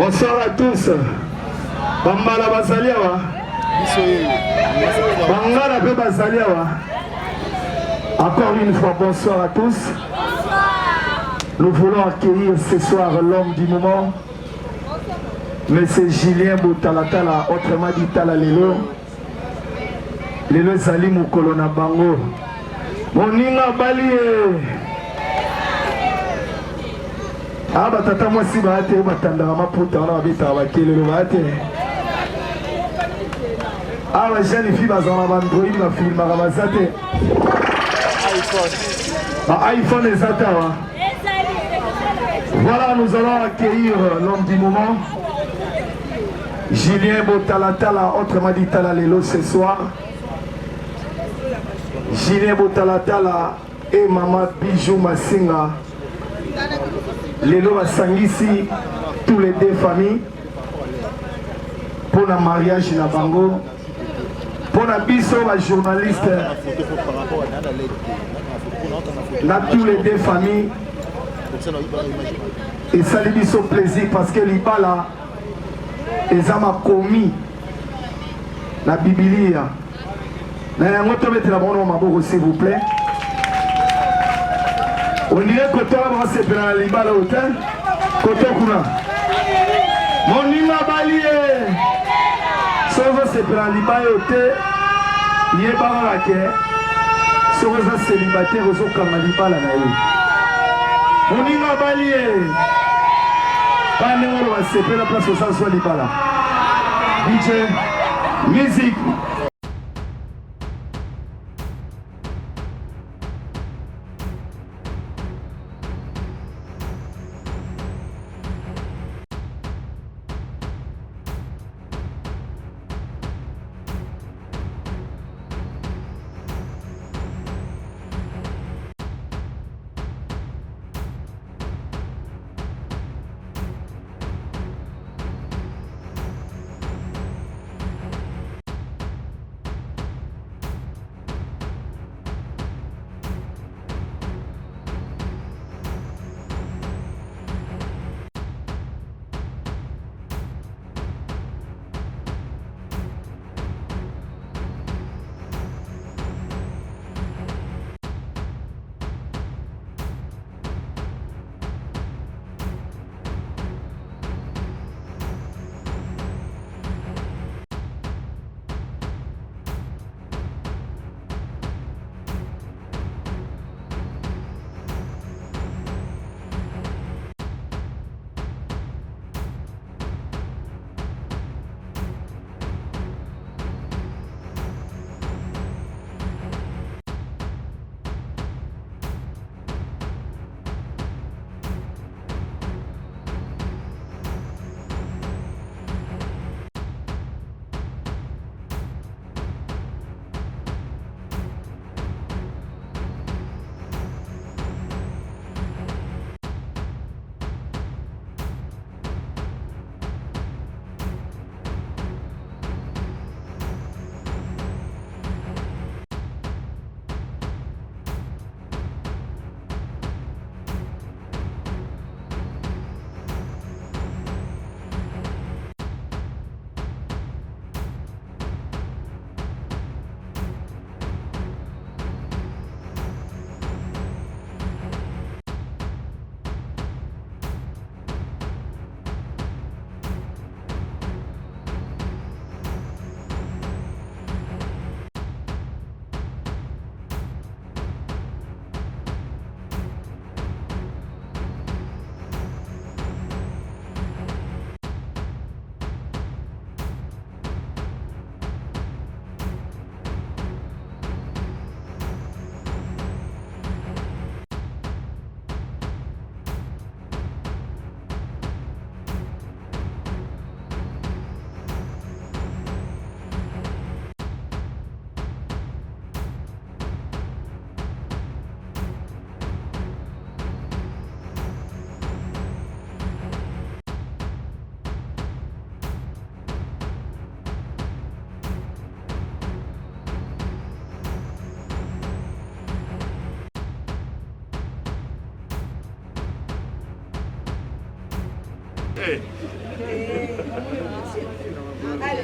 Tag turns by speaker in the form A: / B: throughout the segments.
A: Bonsoir à tous. Bambala Basaliawa. Bangala Pe Basaliawa. Encore une fois, bonsoir à tous. Nous voulons accueillir ce soir l'homme du moment, Monsieur Julien Boutalatala, autrement dit Tala Lelo. Lelo Zali Mukolona Bango. Moninga Balie. Ah bah tata moi si bah t'es batanda ma puta on a vite à bakele le bate. Ah bah jeune fille bah on a bandroid ma fille ma ramazate. iPhone et Zata. Voilà, nous allons accueillir l'homme du moment, Julien Botalatala, autrement dit Tala Lelo ce soir. Julien Botalatala et Maman Bijou Massinga. Lelo Basangisi, tous les deux familles, pour le mariage na bango, pour la biso la journaliste, là tous les deux familles, et ça lui biso plaisir parce que l'Ibala, ils ont commis la Bible. S'il vous plaît. On dirait que toi, on s'est pris à l'Ibala hôtel. Côté Kuna. Mon Nima Balié. Si on s'est pris à l'Ibala hôtel, il y a pas la guerre. Si on est célibataire, on s'est pris à l'Ibala. Mon Nima Balié. Pas de on va s'est pris la place où ça soit l'Ibala. DJ, musique.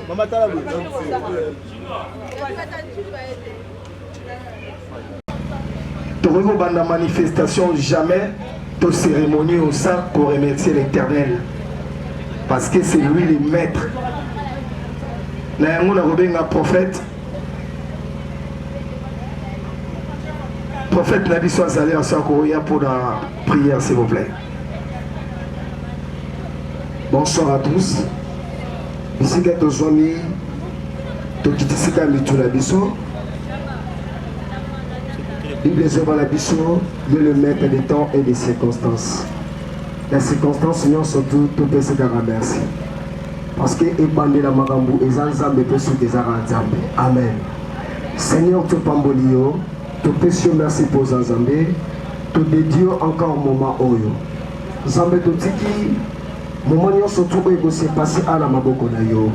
B: Maman Talabou.
A: Torego banda manifestation jamais de cérémonie au sein pour remercier l'Éternel. Parce que c'est lui le maître. Na yango na robenga prophète. Prophète n'a dit soit allé à Sakoya pour la prière s'il vous plaît. Bonsoir à tous. Ici que tous amis, to kitisika mitula biso. Bible est la biso, Dieu le maître des temps et des circonstances. Les circonstances nous surtout tout peut se merci. Parce que ébandé la magambu et zanzambe peut se désaranzambe. Amen. Seigneur tu pambolio, tu peux merci pour zanzambe, tu dédies encore un moment oyo. Zambe tu tiki moment nous surtout ego se passer à la maboko na yo.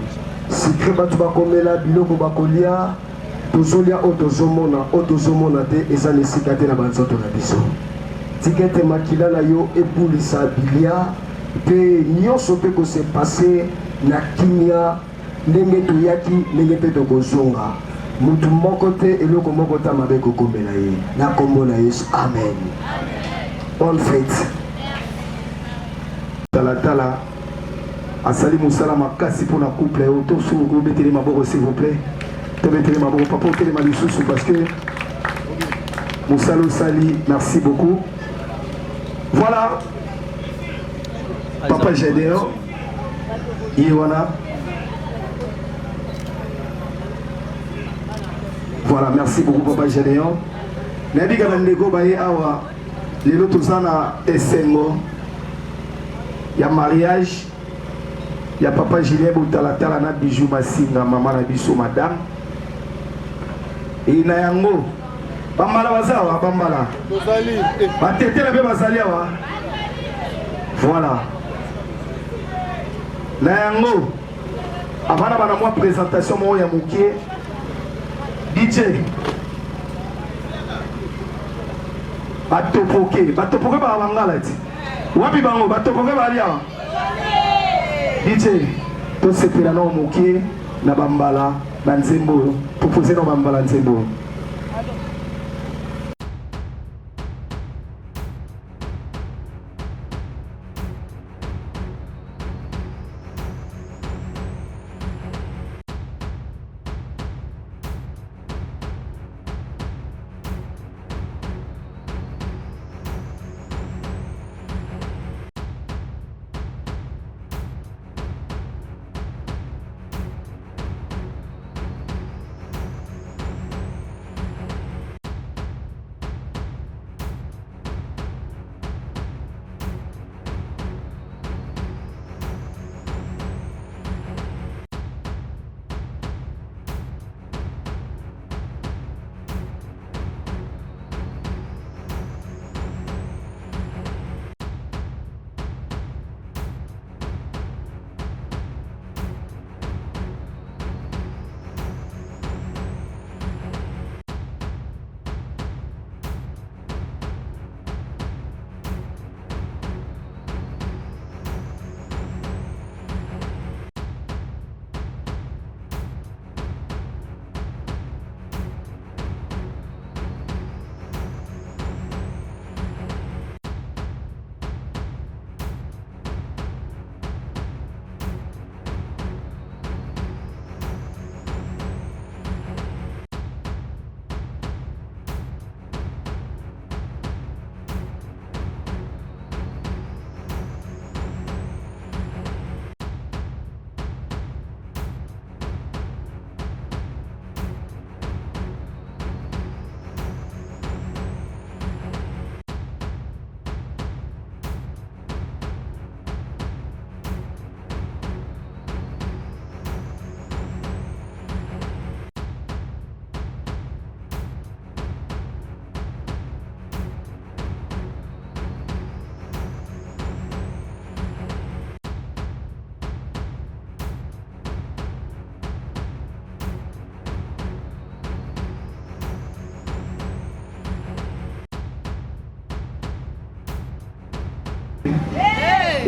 A: Si kreba tu bakomela biloko bakolia, tozolia otozomona te eza nesika te na banzoto na biso. Tikete makila na yo ebulisa bilia pe nyonso pe ko se passer na kimia ndenge toyaki ndenge pe tokozonga. Mutu moko te eloko moko ta mabe kokomela ye na kombo na Yesu. Amen. Bonne fête. Tala asali musala makasi pour la couple auto sous groupe beteli maboko s'il vous plaît. Beteli maboko papa beteli malisusu parce que musalo sali merci beaucoup. Voilà. Papa Gédéon. Iwana. Voilà, merci beaucoup Papa Gédéon. Nabi Ganandego baye awa lelo tozana esengo. Il y a mariage. Il y a Papa Julien Boutalatala na bijou masinga maman na biso madame. Et na yango bambala bazawa bambala. Tozali. Batete na be bazali awa. Voilà. Na yango avant bana moi présentation mo ya mukie DJ batopoke ba bangala ti. Wapi bango batopoke ba lia. DJ to sepela na mukie na bambala na nzembo proposer na bambala nzembo.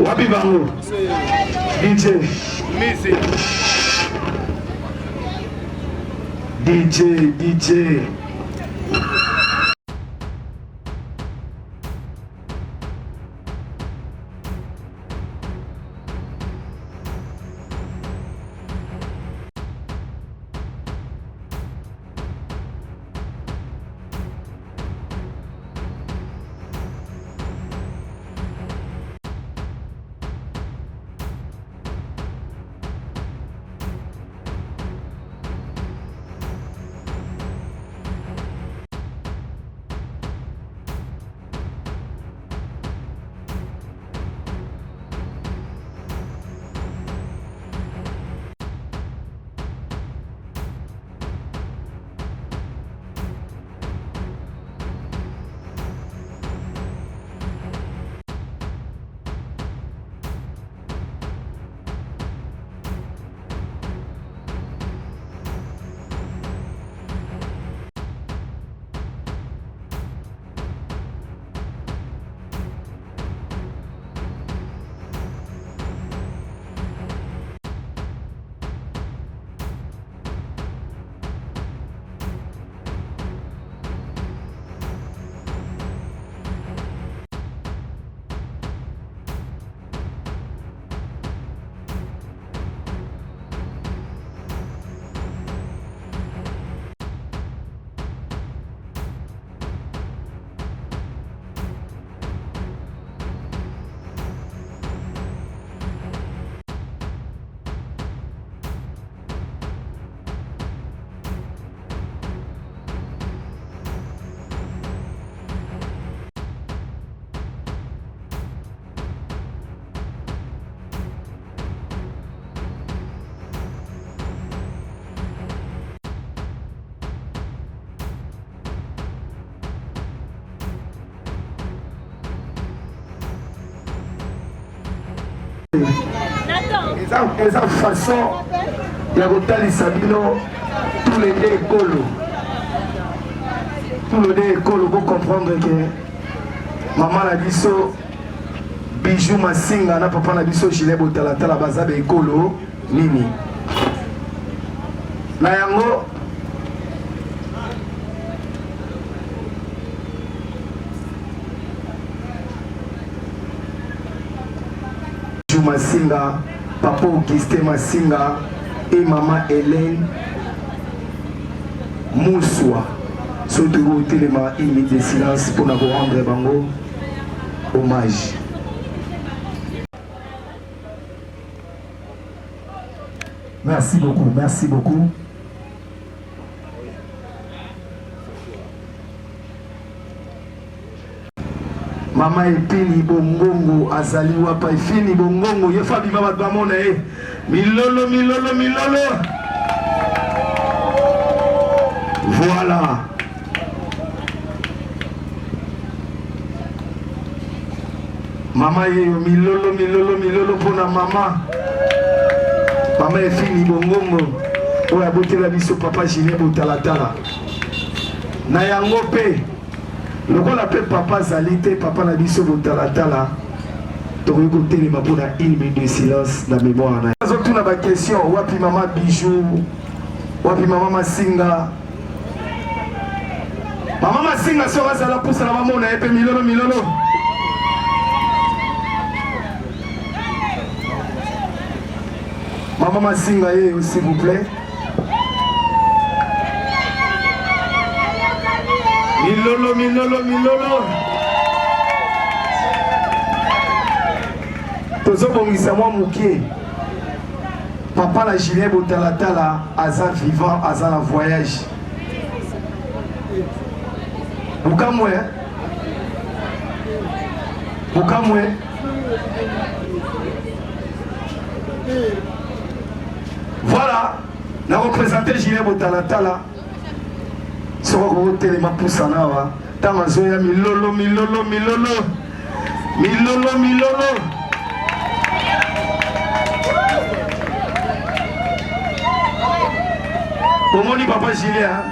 A: Wapi bango? DJ. DJ. Eza façon ya kotalisa bino tous les deux écoles pour comprendre que maman na biso Bijou Masinga na papa na biso Gilet Botalatala baza be école nini na yango Bijou Masinga, papa Augustin Masinga et maman Hélène Moussoua. Surtout au téléma, une minute de silence pour nous rendre bango hommage. Merci beaucoup, merci beaucoup. Mama Epini Bongongo azali wapa Epini Bongongo yefa bima bat bamona milolo. Voilà. Mama yeyo milolo pona mama. Mama Epini Bongongo oya botela biso papa Gilet Botalatala. Na yango pe le rôle appelle papa Zalité, papa n'a dit sur votre talatala. Tu as écouté les mapos dans une minute de silence dans la mémoire. Nous avons une question. Wapi maman Bijou, wapi maman Masinga. Maman Masinga sera à la pousse à la maman, on a épé milolo. Maman Masinga, s'il vous plaît. Milolo. Tozobongisa mwa mukie. Papa la Gilet Botalatala aza vivant, aza en voyage. Bukamwe. Voilà, on a représenté Gilet Botalatala. Soko kotelema pusana wa tamazoya milolo. Omoni papa Gilet hein?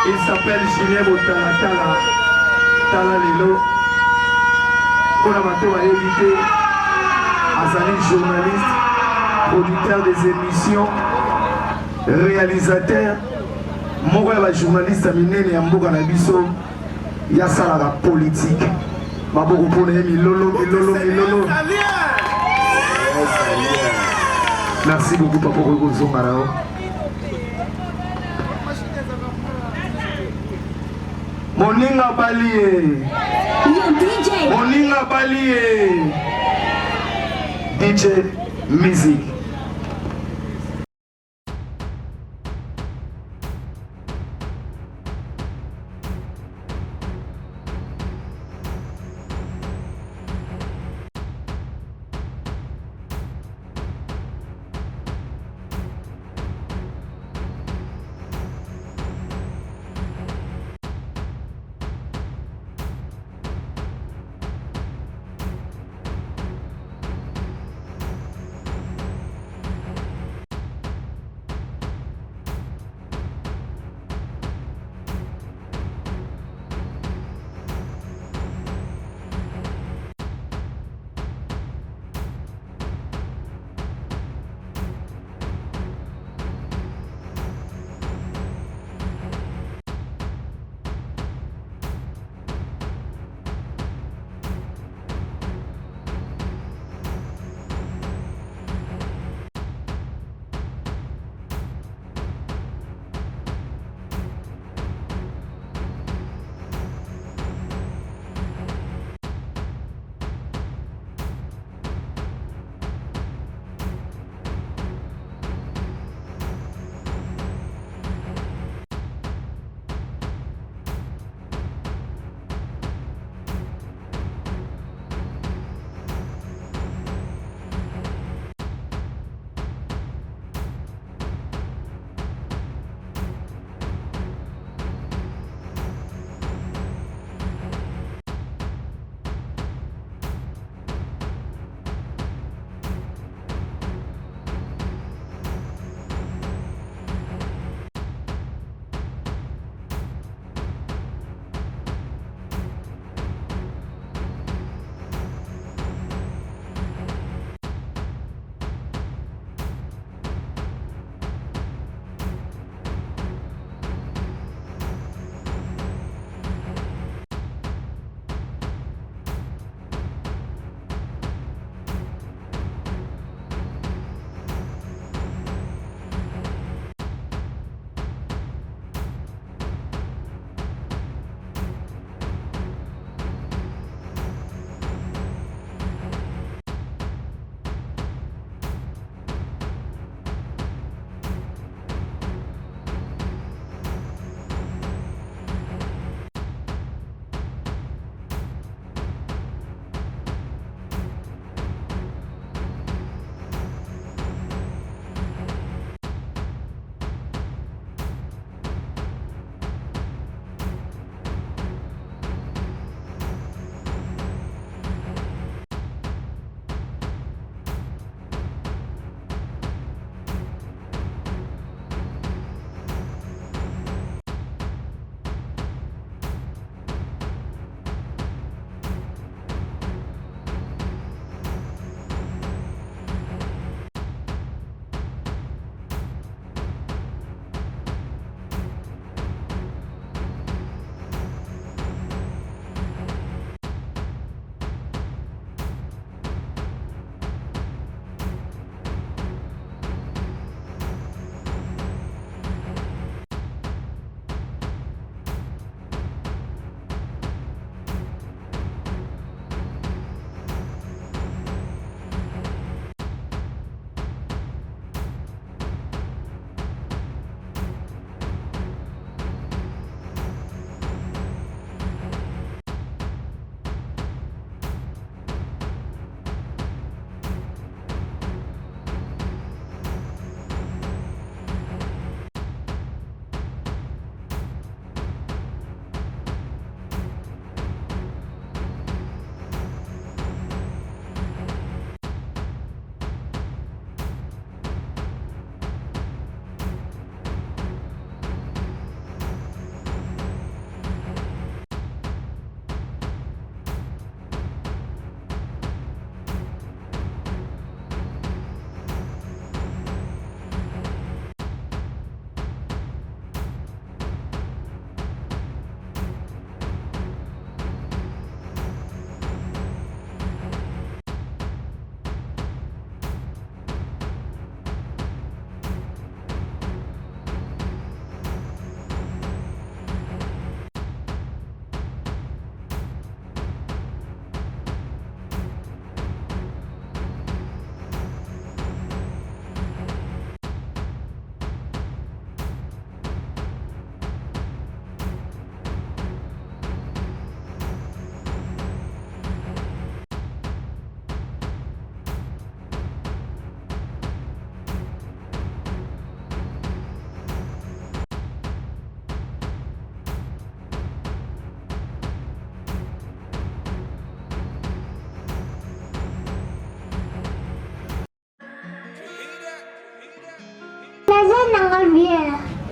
A: Il s'appelle Gilet Botalatala. tala lelo mpona bato bayebi te azali journaliste producteur des émissions réalisateur moko ya bajournaliste ya minene ya mboka na biso yasalaka politique maboko mpona ye milolo. Merci beaucoup papa kozonga nao. Moninga Balie.
B: DJ.
A: Moninga Balie. DJ music.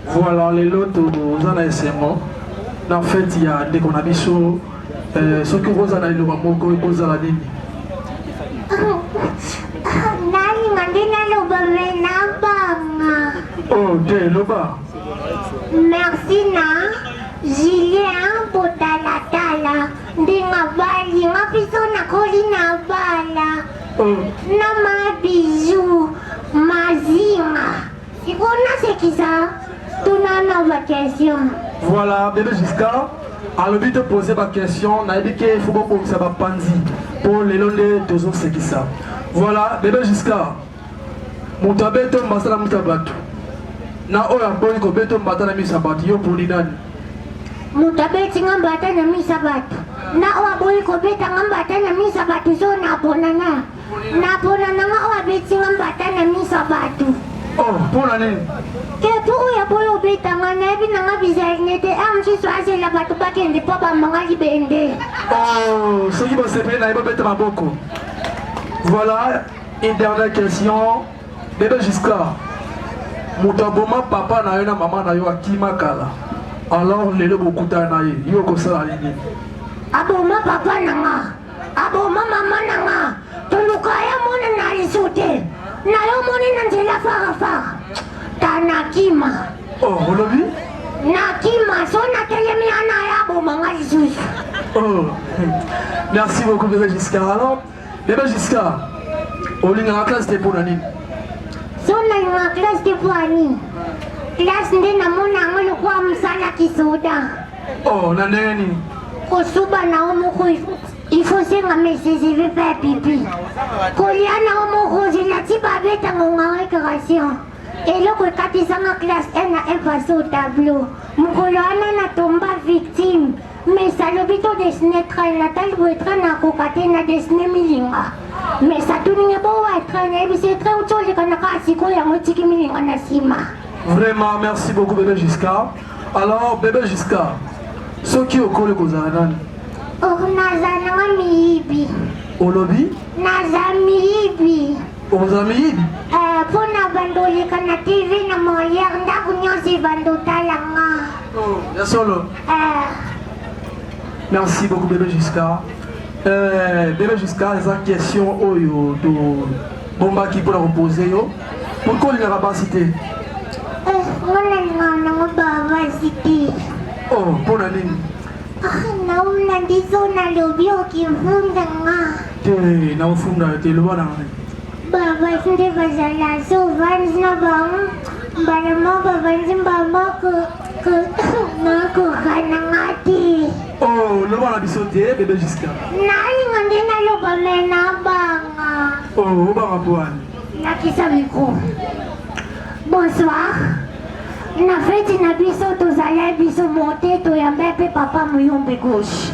C: Voilà, les lots, vous en avez essayement. En fait, il y a des qu'on a mis sur ce que vous en avez le mamoko et vous en avez dit. Oh, t'es là-bas.
B: Merci na Julien Botalatala Ndingabali Ngapiso na Kolina Bala Nama bijou Mazima Sikona sekisa Tunana vacation.
C: Voilà, bébé Jusqu'à à l'objet de poser ma question, on a dit qu'il faut beaucoup que ça va panzi pour les longs de tous ceux qui savent. Voilà, bébé Jusqu'à Mutabeto Masala Mutabatu. Na oya boy ko beto mbata na misabati yo puli nani
B: Mutabeti ngambata na misabati na oya boy ko beta ngambata na misabati so na ponana nga oya beti ngambata na misabati.
C: Oh, pona nini?
B: Ke po oya boy o beta ngana ebi nga bizainete amchi swase la batu bakende po ba mga libende.
C: Oh, ce qui va se faire na iba beta maboko. Voilà, une dernière question. Bébé Jusqu'à Mutaboma papa na yo na mama na yo akima kala. Alors lelo bokuta na ye yo ko sala nini?
B: Aboma papa na nga. Aboma mama na nga. Tuluka ya mona na isute. Na yo mona na nzela fara. Tanakima.
C: Oh, olobi?
B: Nakima so na telemi ana ya boma nga isusu.
C: Oh. Merci beaucoup bébé Jusqu'à. Alors, bébé Jusqu'à. Olinga la classe de pour nani?
B: So na yung class de puani. Class ndi na muna ang lukwa msala kisoda.
C: Oh, na nani?
B: Kusuba na umuko ifose nga mesezi vipe pipi. Kulia na umuko zila tiba beta ngunga rekarasyon. Elo kwe katisa nga class na epaso tableau. Mukoloana na tomba victime. Mais ça le bito desne train la tal buetra na kokate na desne milinga. Mais ça tourne beau être na ebise très utole kana kasi ko ya motiki milinga na sima.
C: Vraiment, merci beaucoup bébé Jusqu'à. Alors bébé Jusqu'à. Ce qui au col kozana.
B: Oh nazana nga miibi.
C: Olobi?
B: Nazamiibi.
C: Ozami?
B: Pona bandoli kana TV na moyer ndaku nyonsi bandotala nga.
C: Oh, ya solo. Merci beaucoup bébé Jusqu'à. Bébé Jusqu'à, les questions oyo to bomba qui peut la reposer yo. Pourquoi il n'a pas cité?
B: Ngana nga baba city.
C: Oh, pour la ligne.
B: Nauna ndizo na lobio kivunda nga.
C: Te na ufunda te lo bana.
B: Baba sinde bazala so vans na bang. Bana mo baba zimbaba ke na ko kana ngati.
C: Oh, le bana bisoté bébé Jusqu'à.
B: Nani ngande na lo bamena banga.
C: Oh, banga poani.
B: Nakisa micro. Bonsoir. Na feti na biso tozala biso monte toyamba pe papa Muyombe gauche.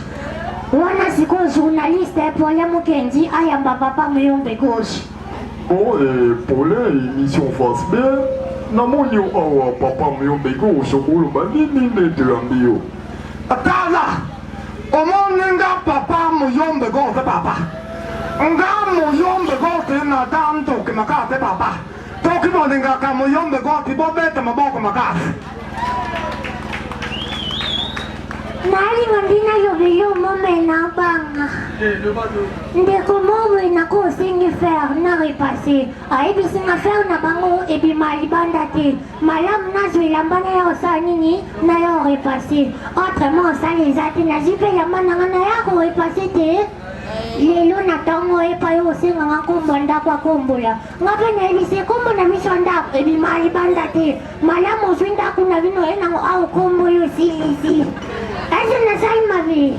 B: Wana siko journaliste Paulin Mukendi ayamba papa Muyombe gauche.
D: Bon, pour l'émission Face bien, namoni awa papa Muyombe gauche oloba nini nete ambio.
A: Atala! Omoni nga papa Muyombe gauche papa. Nga Muyombe gauche na tanto ke makate papa. Toki moninga ka Muyombe gauche bobete maboko makate.
B: Nali ngandina yobelo momena banga. Ndeko mowe na ko singi faire na repasser. Aibi singa faire na bango ebi malibanda te. Malam na zwilambana ya osanini na yo repasser. Autrement ça les ati na zipela mananga na ya ko repasser te. Lelo na tango epa yo singa nga kumbanda kwa kumbula. Ngape na elise kumbu na misonda ebi malibanda te. Malam uzwinda kuna vino ena au kumbulu silisi. Est-ce que ça m'a vu?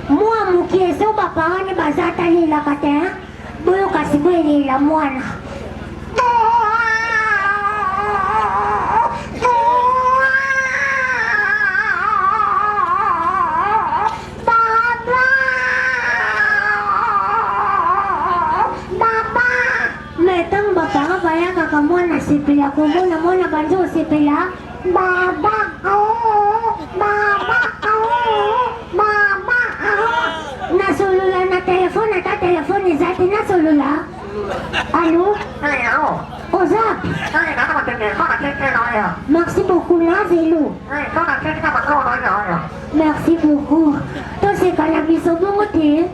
B: Moi, mon qui est sur ma parole, ma zatali la matin, boyo kasibwe la moine. Metang bapa kaya kakamwana sipila kumuna mona banjo sipila. Baba, na solula na telefone ta telefone zati na solula. Allô? Ozap. Merci beaucoup, là, vélo. Merci beaucoup. Toi, c'est cannabis au bon côté.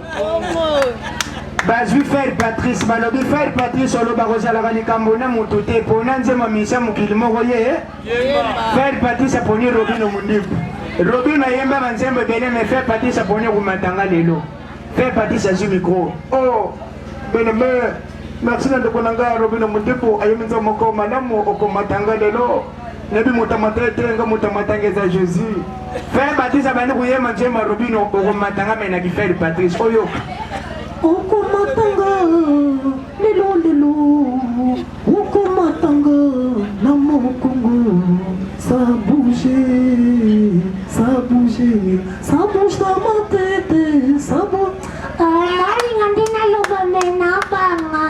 A: bazwi faire Patrice balobi faire Patrice oloba kozalaka likambo na moto te mpona nzembo misa mokili moko ye faire Patrice aponi Robino Mundiku Robino ayemba banzembo ebele me faire Patrice aponi komatanga lelo faire Patrice azwi micro
D: Oh, beneme, merci na ndeko na ngai Robino Mundiku ayembi nzembo moko malamu okomatanga lelo nebi motamata te nga motamata ngeza Jésus
A: faire Patrice abandi kuyemba nzembo Robino okomatanga me na kifere Patrice oyo
C: Okomatanga lelo Okomatanga na mokongo ça bouge dans ma tête ça bouge
B: Malinga ndina loba mena banga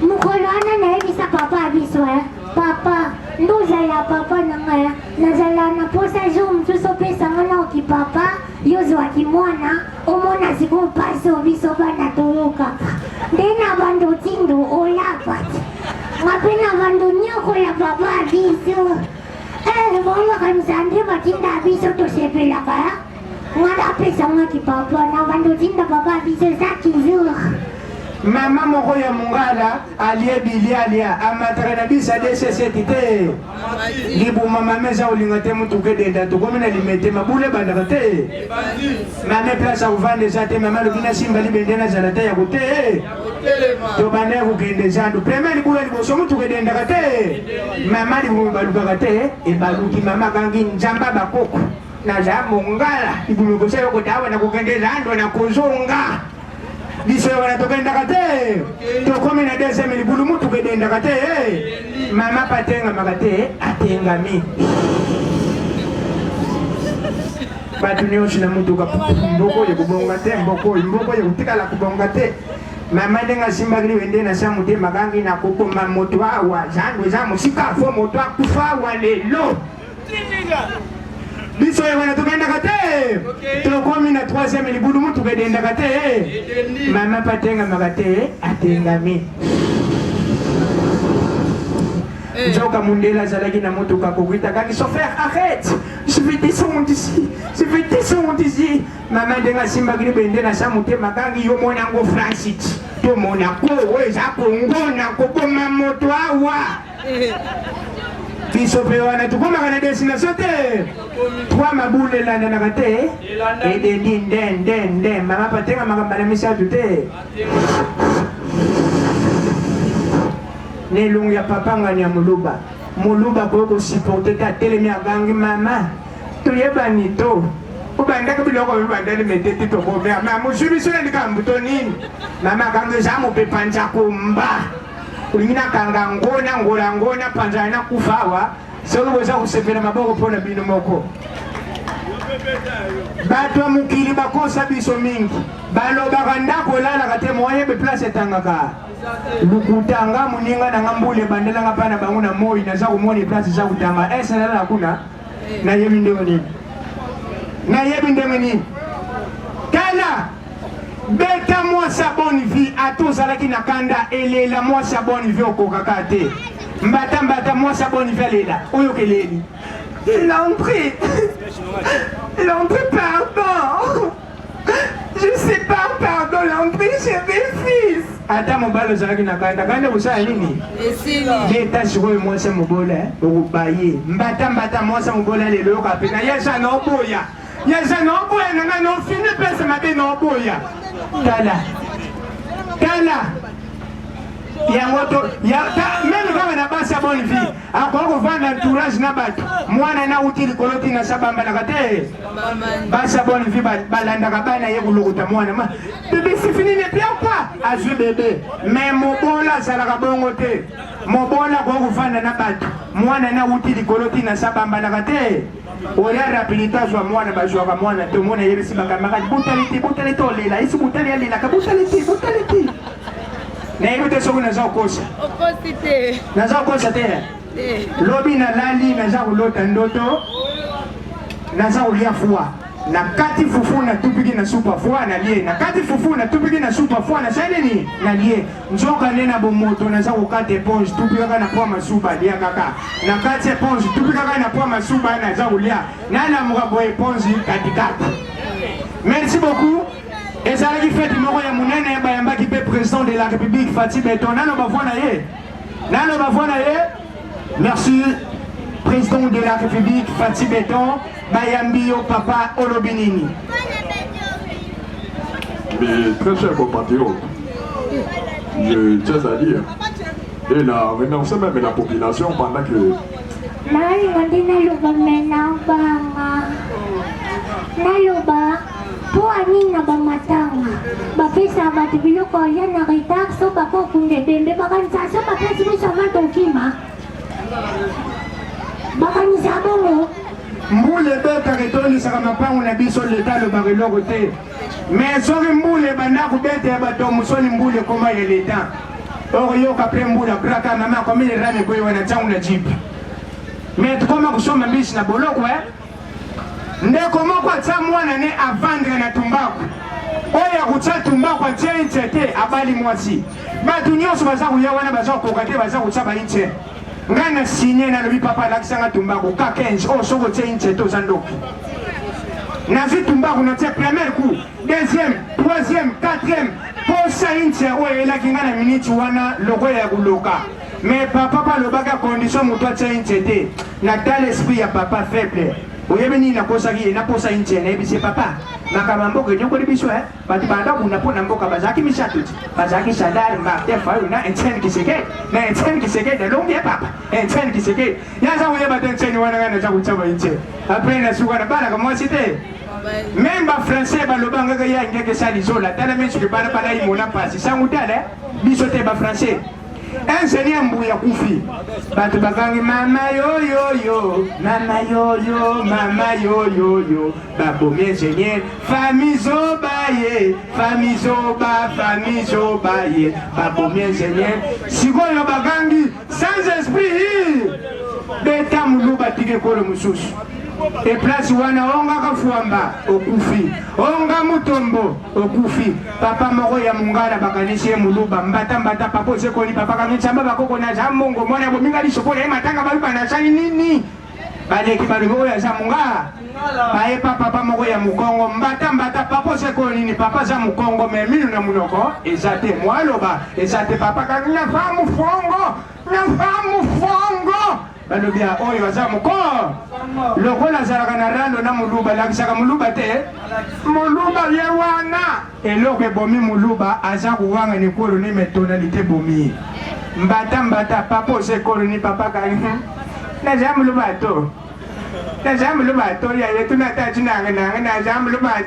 B: Mukolwana na ebisa papa biswe Papa ndozala papa nanga nazala na posa jo mtuso pesa ngana oki papa yozo akimwana omona siku paso biso bana toroka ndena bando tindo olapati ngapena bando nyoko ya papa biso mwana kamsande batinda biso tosepelaka ngana pesa ngaki papa na bando tinda papa biso zakizur
A: mama moko ya mongala alie bili alia amataka na bisa DCC te libuma mama eza olinga te mutuke denda tokomi na limete mabule bandaka te mama place akuvanda eza te mama lobi na simba libende nazala te ya kote tobanda ya kokende zandu prema libula liboso mutuke dendaka te mama libuma balukaka te ebaluki mama kangi nzamba bakoko naza mongala libuma kosa yoko tawa na kokende zandu na kozonga biso wana tokendaka te tokomi na deuxième libulu mutu kedendaka te mama patengamaka te atengami bato nyonso na mutuka mboko oyo kobonga te mboko oyo kotikala kobonga te mama ndenge asimbaki liwende na sa motema kangi na kokoma moto awa zandu eza mosika fo moto akufa awa lelo biso oyo wana tokendaka te tokomi na troisième libulu mutu kedendaka te mama patengamaka te atengami nzoka mundela azalaki na motuka kokwita kaki chauffeur arrête je vais descendre ici mama ndenge asimbaki libende na sa motema kangi yo monango Francis tomonako oyo eza kongona koboma moto awa biso pe wana tokomaka na destination te 3 mabule elandanaka te edendi nde mama patenga makambo na misato te nelongo ya papa ngani ya moluba koyo kosupporte te atelemi agangi mama toyebani to obandaka biloko bibandali mete ti tokobea ma mosuli biso na likambo to nini mama agangi eza mopepa nzakomba olingi nakanga ngona panzala nakufa awa soki boza kosepela maboko mpo na bino moko bato ya mokili bakosa biso mingi balobaka ndako elalaka te moyebe place etangaka lukutanga moninga nanga mbula ebandelanga mpa na bango na moi naza komona place eza kutanga esalala kuna nayebi ndenge nini tala beta mwasi ya bonne vie ata ozalaki na kanda elela mwasi ya bonne vie okokaka te mbata mwasi ya bonne vie alela oyo keleli l'entrée pardon je sais pas pardon l'entrée chéri fils ata mobali ozalaki na kanda kosala nini beta sikoyo mwasi ya mobola okobaye mbata mwasi ya mobola alelo yoka pena yeza na oboya nanga na ofini pesa mabe na oboya tala yango to meme kaka na basi ya bonne vie akoki kovanda entourage na bato mwana na uti likolo tina sa bambanaka te basi ya bonne vie balandaka bana ye kolokota mwana bebe sifinini epiapa azwi bebe me mobola azalaka bongo te mobola akoki kovanda na bato mwana na uti likolo tina sa bambanaka te oya rapidité azwa mwana bazwaka mwana te omona yebisi bakamaka butali te olela esi butali alelaka butali te nayebi te soki naza kokosa te lobi nalali naza kolota ndoto naza kolia fwa
D: na kati fufu na tupiki na supa fwa na lie na kati fufu na tupiki na supa fwa na nini na lie njoka nena bomoto na za kukata eponge tupika na kwa masuba lia kaka na kati eponge tupika na kwa masuba na za ulia na na mugabo eponge katikati. Merci beaucoup. Et ça qui fait du moro ya munene bayamba qui peut président de la République Fatih Beton nano bavona ye merci président de la République Fatih Beton bayambi au papa Olobinini.
E: Mes très chers compatriotes, je tiens à dire et là remercier même la population pendant que
B: po anina ba matanga bapesa bato biloko ya na retard so bakokunde bembe bakanisa so bapesi biso matokima bakanisa bongo
D: mbule betaka etonisaka mapango na biso leta alobaka eloko te mais soki mbule banda kobeta ya bato mosoni mbule koma ya leta okoyoka mpe mbule akuraka mama komine rame boye wana ntango na jipe mais tukoma kusomba mbisi na boloko ndeko moko atia mwana ne avandre na tumbaku oyo akutia tumbaku atia inche te abali mwasi bato nyonso baza koya wana baza kokoka te baza kotia bainche ngai na sinye nalobi papa alakisanga tumbaku ka 15 oyo soki otia inche te oza ndoki nazwi tumbaku natia premier coup deuxième troisième quatrième posa inche oyo elaki ngai na miniti wana lokola ya koloka mais papa palobaka condition moto atia inche te natala esprit ya papa faible oyebi nini nakosaki ye naposa inche nayebisi papa makambo mboka enyokoli biso bato banda bunda mpo na mboka bazalaki misato ti bazalaki sadari martin fayo na etienne kisekedi na etienne kisekedi alongi ye papa etienne kisekedi yaza koyeba te etienne wana ngai naza kotia bainche apres nasuka na balaka mwasi te même bafrançais balobangaka ye angeke esali zola tala misuki bana bana imona pasi sangu tala biso te bafrançais ingénieur mbuya kufi bato bakangi mama yoyoyo mama yoyo mama yoyoyo babomi ingénieur famille zobaye famille zobaye babomi ingénieur sikoyo bakangi sans esprit beta muluba tike kolo mosusu eplasi wana ongaka fuamba okufi onga mutombo okufi papa moko ya mungala bakanisi ye muluba mbata papa osekoli papa kangisamba bakoko na za mongo mwana bominga lisokola ye matanga baluba na sali nini baleki balobi oyo aza munga bayepa papa moko ya mukongo mbata papa osekoli nini papa aza mukongo me minu na munoko eza te mwaloba eza te papa kangi nafa mufongo balobi oyo aza moko lokola azalaka na rando na muluba alakisaka muluba te muluba ye wana eloko ebomi muluba aza kowanga ni koloni me tonalité bomi mbata papa osekoloni papa kangi naza muluba to yaye tunata cinangananga naza muluba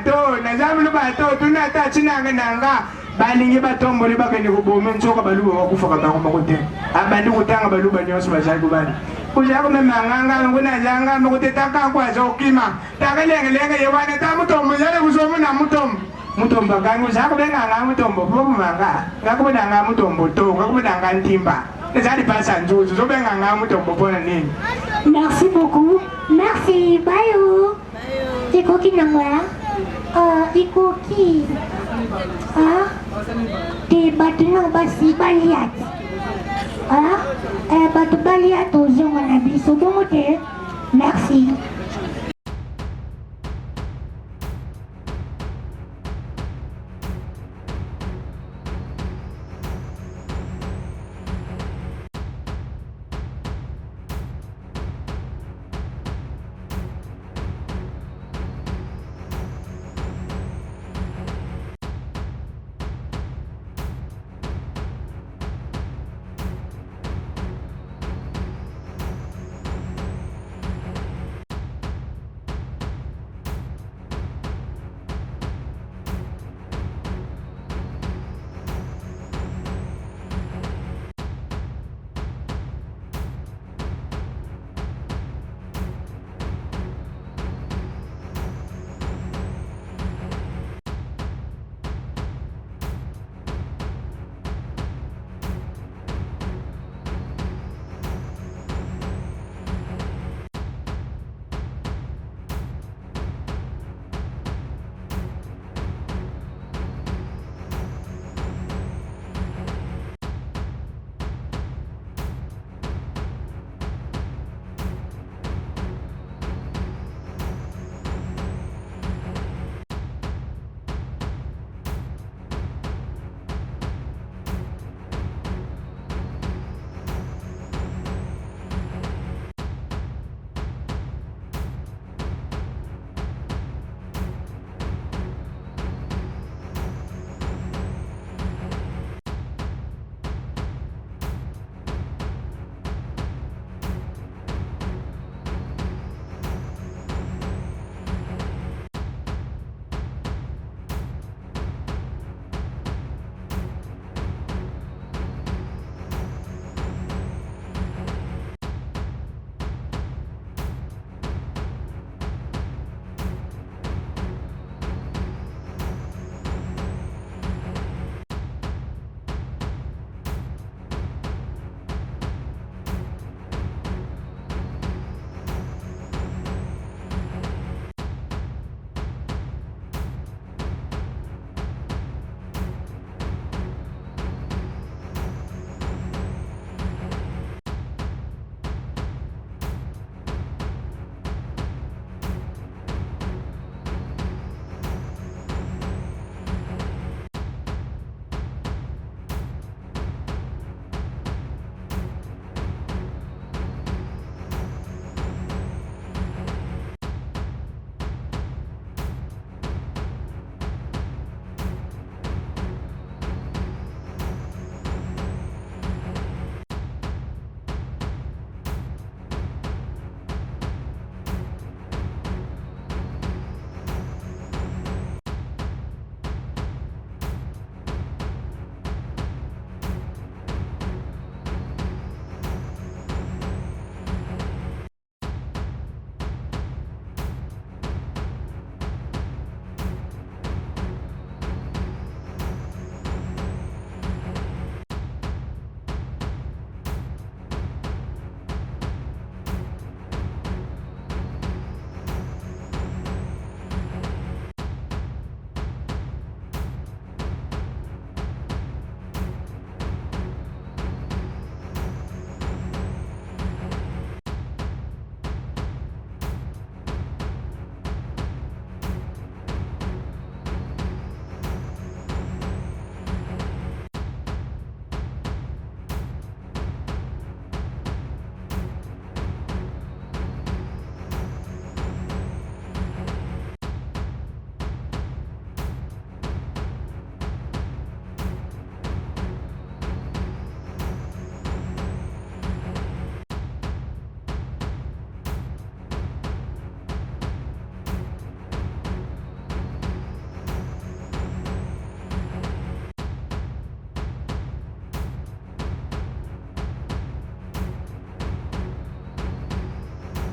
D: to tunata cinangananga balingi batomboli bakende koboma nzoka baluba bakufaka bango moko te abandi kutanga baluba nyonso bazali kobani kuzako memanganga ngunazanga mokote takakwaza okima takelengelenge yewane ta mutombo yale kuzomu na mutombo kangi uzako benganga mutombo popumanga ngakubonanga mutombo to ngakubonanga ntimba ezali pasa nzuzu zobenganga mutombo pona nini.
B: Merci beaucoup. Merci. Bayo. Ikoki nangoya. Ikoki. Te batu nang basi baliat. Batu baliat ozonga na biso bongo te. Merci.